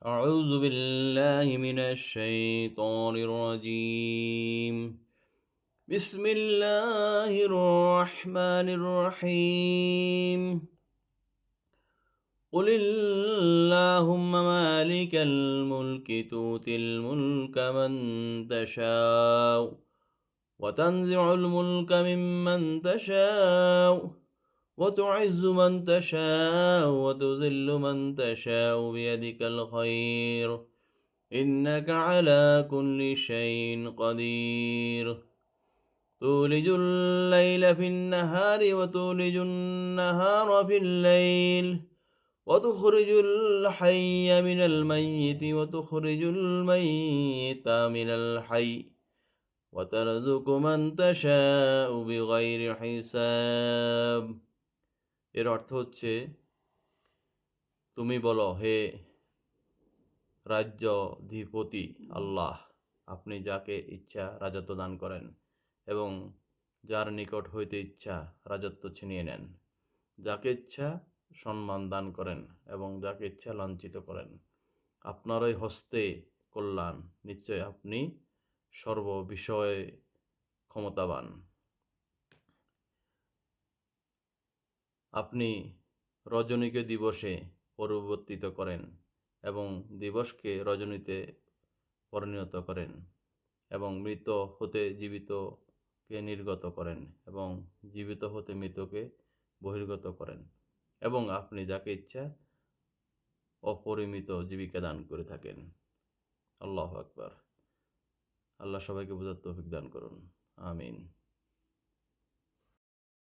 أعوذ بالله من الشيطان الرجيم. بسم الله الرحمن الرحيم. قل اللهم مالك الملك تؤتي الملك من تشاء وتنزع الملك ممن تشاء وتعز من تشاء وتذل من تشاء بيدك الخير إنك على كل شيء قدير. تولج الليل في النهار وتولج النهار في الليل وتخرج الحي من الميت وتخرج الميت من الحي وترزق من تشاء بغير হিসাব। এর অর্থ হচ্ছে, তুমি বলো, হে রাজ্যাধিপতি আল্লাহ, আপনি যাকে ইচ্ছা রাজত্ব দান করেন এবং যার নিকট হইতে ইচ্ছা রাজত্ব ছিনিয়ে নেন, যাকে ইচ্ছা সম্মান দান করেন এবং যাকে ইচ্ছা লাঞ্ছিত করেন। আপনারই হস্তে কল্যাণ, নিশ্চয় আপনি সর্ববিষয়ে ক্ষমতাবান। আপনি রজনীকে দিবসে পরিবর্তিত করেন এবং দিবসকে রজনীতে পরিণত করেন এবং মৃত হতে জীবিতকে নির্গত করেন এবং জীবিত হতে মৃতকে বহির্গত করেন এবং আপনি যাকে ইচ্ছা অপরিমিত জীবিকা দান করে থাকেন। আল্লাহু আকবার। আল্লাহ সবাইকে বোঝার তৌফিক দান করুন। আমিন।